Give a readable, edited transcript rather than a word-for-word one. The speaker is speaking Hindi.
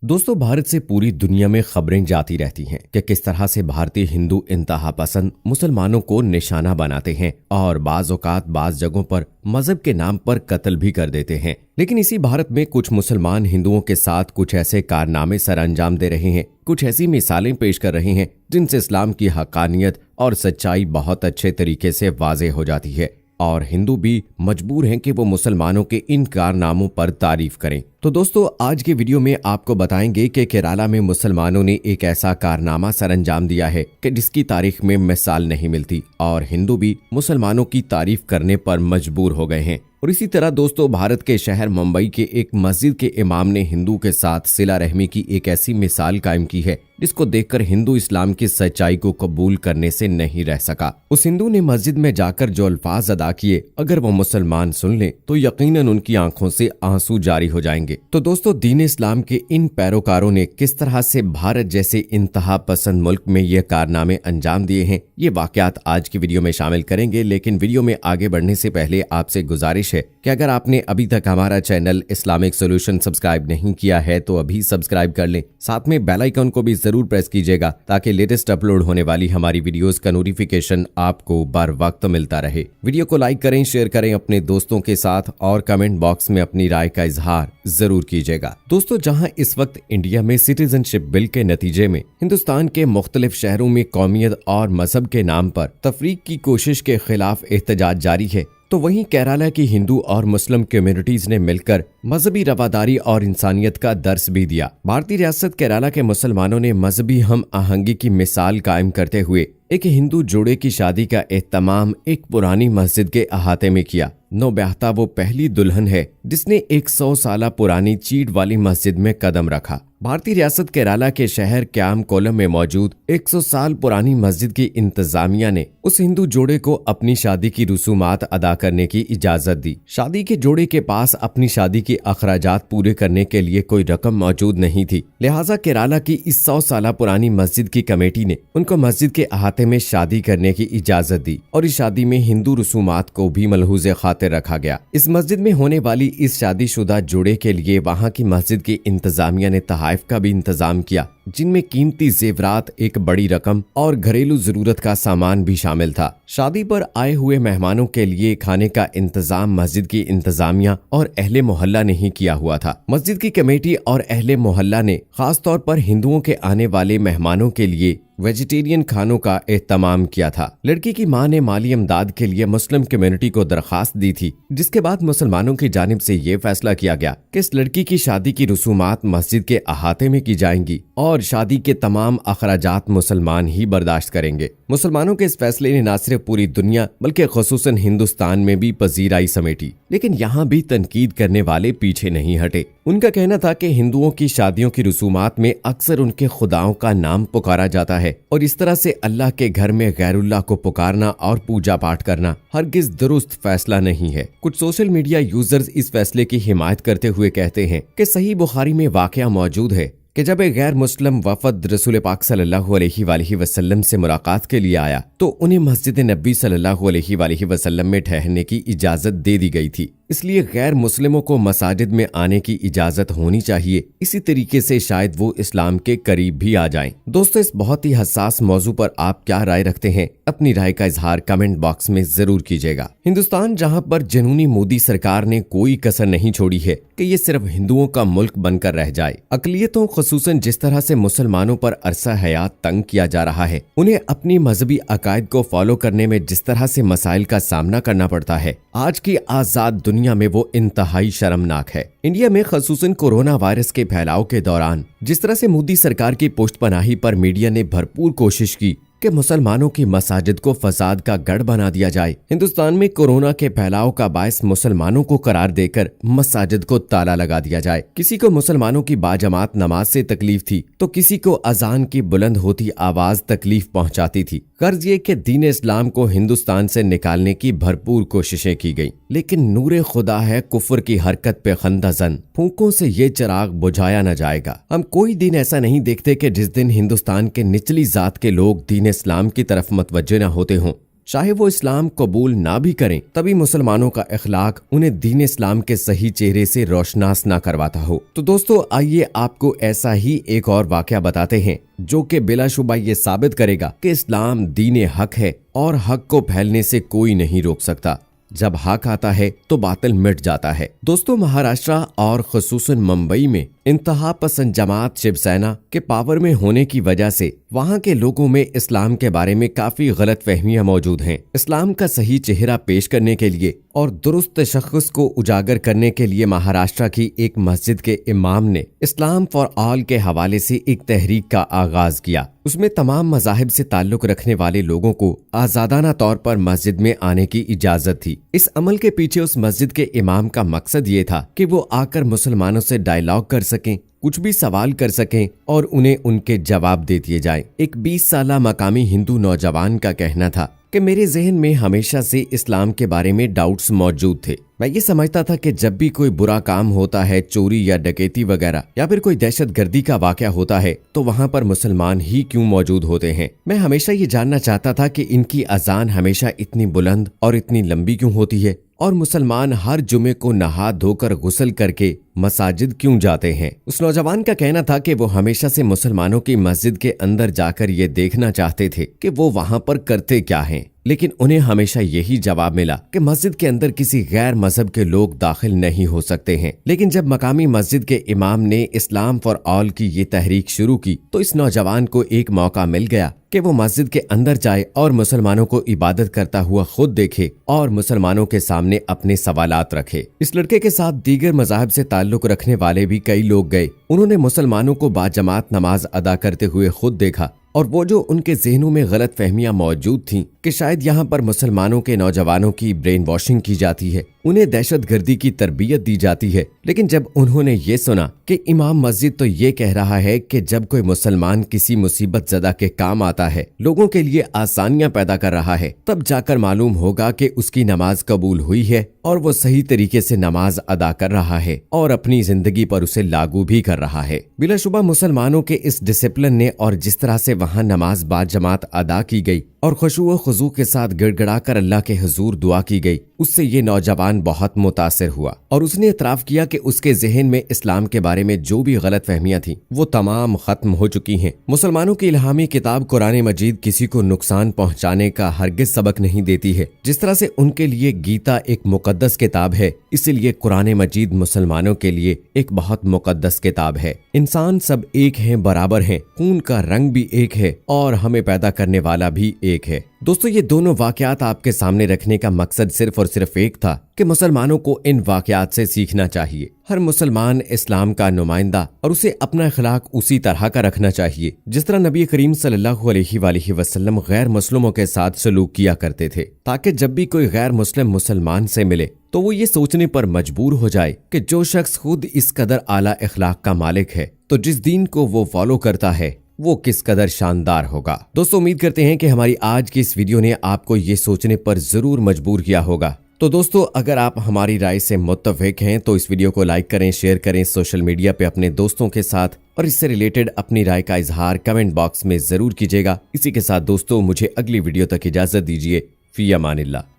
दोस्तों, भारत से पूरी दुनिया में खबरें जाती रहती हैं कि किस तरह से भारतीय हिंदू इंतहा पसंद मुसलमानों को निशाना बनाते हैं और बाज औकात बाज जगहों पर मजहब के नाम पर कत्ल भी कर देते हैं। लेकिन इसी भारत में कुछ मुसलमान हिंदुओं के साथ कुछ ऐसे कारनामे सर अंजाम दे रहे हैं, कुछ ऐसी मिसालें पेश कर रहे हैं जिनसे इस्लाम की हकानियत और सच्चाई बहुत अच्छे तरीके से वाज़ेह हो जाती है और हिंदू भी मजबूर हैं कि वो मुसलमानों के इन कारनामों पर तारीफ करें। तो दोस्तों, आज के वीडियो में आपको बताएंगे कि केरला में मुसलमानों ने एक ऐसा कारनामा सरअंजाम दिया है कि जिसकी तारीख में मिसाल नहीं मिलती और हिंदू भी मुसलमानों की तारीफ करने पर मजबूर हो गए हैं। और इसी तरह दोस्तों, भारत के शहर मुंबई के एक मस्जिद के इमाम ने हिंदू के साथ सिला रहमी की एक ऐसी मिसाल कायम की है जिसको देखकर हिंदू इस्लाम की सच्चाई को कबूल करने से नहीं रह सका। उस हिंदू ने मस्जिद में जाकर जो अल्फाज अदा किए, अगर वो मुसलमान सुन ले तो यकीनन उनकी आंखों से आंसू जारी हो जाएंगे। तो दोस्तों, दीन इस्लाम के इन पैरोकारों ने किस तरह से भारत जैसे इंतहा पसंद मुल्क में ये कारनामे अंजाम दिए हैं, ये वाकयात आज की वीडियो में शामिल करेंगे। लेकिन वीडियो में आगे बढ़ने से पहले आपसे गुजारिश है कि अगर आपने अभी तक हमारा चैनल इस्लामिक सॉल्यूशन सब्सक्राइब नहीं किया है तो अभी सब्सक्राइब कर लें, साथ में बेल आइकन को भी जरूर प्रेस कीजिएगा ताकि लेटेस्ट अपलोड होने वाली हमारी वीडियोस का नोटिफिकेशन आपको बर वक्त मिलता रहे। वीडियो को लाइक करें, शेयर करें अपने दोस्तों के साथ और कमेंट बॉक्स में अपनी राय का इजहार जरूर कीजिएगा। दोस्तों, जहां इस वक्त इंडिया में सिटीजनशिप बिल के नतीजे में हिंदुस्तान के मुख्तलिफ शहरों में कौमियत और मजहब के नाम पर तफरीक की कोशिश के खिलाफ एहतजाज जारी है, तो वहीं केरला की हिंदू और मुस्लिम कम्युनिटीज ने मिलकर मजहबी रवादारी और इंसानियत का दर्स भी दिया। भारतीय रियासत केरला के मुसलमानों ने मजहबी हम आहंगी की मिसाल कायम करते हुए एक हिंदू जोड़े की शादी का एहतमाम एक पुरानी मस्जिद के अहाते में किया। नौब्याहता वो पहली दुल्हन है जिसने 100 साल पुरानी चीड़ वाली मस्जिद में कदम रखा। भारतीय रियासत केरला के शहर क्याम कोलम में मौजूद 100 साल पुरानी मस्जिद की इंतजामिया ने उस हिंदू जोड़े को अपनी शादी की रसूमात अदा करने की इजाजत दी। शादी के जोड़े के पास अपनी शादी के अखराजात पूरे करने के लिए कोई रकम मौजूद नहीं थी, लिहाजा केरला की इस 100 साल पुरानी मस्जिद की कमेटी ने उनको मस्जिद के अहाते में शादी करने की इजाजत दी और इस शादी में हिंदू रसूमात को भी मलहूज़े खातिर रखा गया। इस मस्जिद में होने वाली इस शादीशुदा जोड़े के लिए वहाँ की मस्जिद की इंतजामिया ने तहाइफ का भी इंतजाम किया, जिनमें कीमती जेवरात, एक बड़ी रकम और घरेलू जरूरत का सामान भी शामिल था। शादी पर आए हुए मेहमानों के लिए खाने का इंतजाम मस्जिद की इंतजामिया और अहले मोहल्ला ने ही किया हुआ था। मस्जिद की कमेटी और अहले मोहल्ला ने खास तौर पर हिंदुओं के आने वाले मेहमानों के लिए वेजिटेरियन खानों का एहतमाम किया था। लड़की की मां ने माली इमदाद के लिए मुस्लिम कम्युनिटी को दरखास्त दी थी, जिसके बाद मुसलमानों की जानिब से ये फैसला किया गया कि इस लड़की की शादी की रसूमात मस्जिद के अहाते में की जाएंगी और शादी के तमाम अखराजात मुसलमान ही बर्दाश्त करेंगे। मुसलमानों के इस फैसले ने न सिर्फ पूरी दुनिया बल्कि खुसूसन हिंदुस्तान में भी पजीराई समेटी। लेकिन यहाँ भी तनकीद करने वाले पीछे नहीं हटे। उनका कहना था कि हिंदुओं की शादियों की रसूमात में अक्सर उनके खुदाओं का नाम पुकारा जाता है और इस तरह से अल्लाह के घर में गैरुल्लाह को पुकारना और पूजा पाठ करना हरगिज दुरुस्त फैसला नहीं है। कुछ सोशल मीडिया यूजर्स इस फैसले की हिमायत करते हुए कहते हैं कि सही बुखारी में वाकया मौजूद है कि जब एक गैर मुस्लिम वफद रसूल पाक सल्लल्लाहु अलैहि वसल्लम से मुलाकात के लिए आया तो उन्हें मस्जिद नबी सल्लल्लाहु अलैहि वसल्लम में ठहरने की इजाजत दे दी गई थी, इसलिए गैर मुस्लिमों को मसाजिद में आने की इजाजत होनी चाहिए। इसी तरीके से शायद वो इस्लाम के करीब भी आ जाएं। दोस्तों, इस बहुत ही हसास मौजू पर आप क्या राय रखते हैं? अपनी राय का इजहार कमेंट बॉक्स में जरूर कीजिएगा। हिंदुस्तान, जहां पर जनूनी मोदी सरकार ने कोई कसर नहीं छोड़ी है कि ये सिर्फ हिंदुओं का मुल्क बनकर रह जाए। अकलियतों खुसूसन जिस तरह से मुसलमानों पर अरसा हयात तंग किया जा रहा है, उन्हें अपनी मजहबी अकायद को फॉलो करने में जिस तरह से मसाइल का सामना करना पड़ता है, आज की आजाद दुनिया में वो इंतहाई शर्मनाक है। इंडिया में खसूसन कोरोना वायरस के फैलाव के दौरान जिस तरह से मोदी सरकार की पुष्टपनाही पर मीडिया ने भरपूर कोशिश की कि मुसलमानों की मसाजिद को फसाद का गढ़ बना दिया जाए, हिंदुस्तान में कोरोना के फैलाव का बायस मुसलमानों को करार देकर मसाजिद को ताला लगा दिया जाए। किसी को मुसलमानों की बाजमात नमाज से तकलीफ थी तो किसी को अजान की बुलंद होती आवाज तकलीफ पहुंचाती थी। गर्ज ये कि दीन इस्लाम को हिंदुस्तान से निकालने की भरपूर कोशिशें की गईं, लेकिन नूरे खुदा है कुफ्र की हरकत पे खंदाजन, फूंकों से ये चिराग बुझाया न जाएगा। हम कोई दिन ऐसा नहीं देखते कि जिस दिन हिंदुस्तान के निचली जात के लोग दीन इस्लाम की तरफ मुतवज्जे न होते हों। चाहे वो इस्लाम कबूल ना भी करें, तभी मुसलमानों का इखलाक उन्हें दीन इस्लाम के सही चेहरे से रोशनास ना करवाता हो। तो दोस्तों आइए आपको ऐसा ही एक और वाकया बताते हैं जो कि बिलाशुबा ये साबित करेगा कि इस्लाम दीन हक है और हक को फैलने से कोई नहीं रोक सकता। जब हक आता है तो बातिल मिट जाता है। दोस्तों महाराष्ट्र और खुसूसन मुंबई में इंतहा पसंद जमात शिवसेना के पावर में होने की वजह से वहां के लोगों में इस्लाम के बारे में काफी गलत फहमियां मौजूद हैं। इस्लाम का सही चेहरा पेश करने के लिए और दुरुस्त शख्स को उजागर करने के लिए महाराष्ट्र की एक मस्जिद के इमाम ने इस्लाम फॉर ऑल के हवाले से एक तहरीक का आगाज किया। उसमें तमाम मज़ाहिब से ताल्लुक रखने वाले लोगों को आजादाना तौर पर मस्जिद में आने की इजाजत थी। इस अमल के पीछे उस मस्जिद के इमाम का मकसद ये था कि वो आकर मुसलमानों से डायलॉग कर सकें, कुछ भी सवाल कर सकें और उन्हें उनके जवाब दे दिए जाएं। एक 20 साला मकामी हिंदू नौजवान का कहना था कि मेरे जहन में हमेशा से इस्लाम के बारे में डाउट्स मौजूद थे। मैं ये समझता था कि जब भी कोई बुरा काम होता है, चोरी या डकैती वगैरह, या फिर कोई दहशतगर्दी का वाकया होता है, तो वहाँ पर मुसलमान ही क्यों मौजूद होते हैं। मैं हमेशा ये जानना चाहता था कि इनकी अजान हमेशा इतनी बुलंद और इतनी लंबी क्यों होती है और मुसलमान हर जुमे को नहा धोकर गुस्ल करके मसाजिद क्यों जाते हैं। उस नौजवान का कहना था कि वो हमेशा से मुसलमानों की मस्जिद के अंदर जाकर ये देखना चाहते थे कि वो वहाँ पर करते क्या हैं, लेकिन उन्हें हमेशा यही जवाब मिला कि मस्जिद के अंदर किसी गैर मजहब के लोग दाखिल नहीं हो सकते हैं। लेकिन जब मकामी मस्जिद के इमाम ने इस्लाम फॉर ऑल की ये तहरीक शुरू की तो इस नौजवान को एक मौका मिल गया कि वो मस्जिद के अंदर जाए और मुसलमानों को इबादत करता हुआ खुद देखे और मुसलमानों के सामने अपने सवालात रखे। इस लड़के के साथ दीगर मज़ाहिब से ताल्लुक रखने वाले भी कई लोग गए। उन्होंने मुसलमानों को बाजमात नमाज अदा करते हुए खुद देखा और वो जो उनके जहनों में गलत फहमियां मौजूद थीं कि शायद यहाँ पर मुसलमानों के नौजवानों की ब्रेन वॉशिंग की जाती है, उन्हें दहशतगर्दी की तरबियत दी जाती है। लेकिन जब उन्होंने ये सुना कि इमाम मस्जिद तो ये कह रहा है कि जब कोई मुसलमान किसी मुसीबत ज़दा के काम आता है, लोगों के लिए आसानियां पैदा कर रहा है, तब जाकर मालूम होगा कि उसकी नमाज कबूल हुई है और वो सही तरीके से नमाज अदा कर रहा है और अपनी जिंदगी पर उसे लागू भी कर रहा है। बिलाशुबा मुसलमानों के इस डिसिप्लिन ने और जिस तरह से वहाँ नमाज बाजमात अदा की गई और खुशू व खुजू के साथ गिड़गिड़ा कर अल्लाह के हुजूर दुआ की गई, उससे ये नौजवान बहुत मुतासिर हुआ और उसने इतराफ किया कि उसके जहन में इस्लाम के बारे में जो भी गलत फहमियां थी वो तमाम खत्म हो चुकी हैं। मुसलमानों की इल्हामी किताब कुरान मजीद किसी को नुकसान पहुंचाने का हरगिज सबक नहीं देती है। जिस तरह से उनके लिए गीता एक मुकद्दस किताब है, इसीलिए कुरान मजीद मुसलमानों के लिए एक बहुत मुकद्दस किताब है। इंसान सब एक हैं, बराबर हैं, खून का रंग भी एक है और हमें पैदा करने वाला भी एक है। दोस्तों ये दोनों वाकयात आपके सामने रखने का मकसद सिर्फ और सिर्फ एक था कि मुसलमानों को इन वाकयात से सीखना चाहिए। हर मुसलमान इस्लाम का नुमाइंदा और उसे अपना अखलाक उसी तरह का रखना चाहिए जिस तरह नबी करीम सल्लल्लाहु अलैहि वसल्लम गैर मुस्लिमों के साथ सलूक किया करते थे, ताकि जब भी कोई गैर मुस्लिम मुसलमान से मिले तो वो ये सोचने पर मजबूर हो जाए कि जो शख्स खुद इस कदर आला अखलाक का मालिक है तो जिस दीन को वो फॉलो करता है वो किस कदर शानदार होगा। दोस्तों उम्मीद करते हैं कि हमारी आज की इस वीडियो ने आपको ये सोचने पर जरूर मजबूर किया होगा। तो दोस्तों अगर आप हमारी राय से मुत्तफिक हैं तो इस वीडियो को लाइक करें, शेयर करें सोशल मीडिया पे अपने दोस्तों के साथ और इससे रिलेटेड अपनी राय का इजहार कमेंट बॉक्स में जरूर कीजिएगा। इसी के साथ दोस्तों मुझे अगली वीडियो तक इजाजत दीजिए। फी अमानिल्लाह।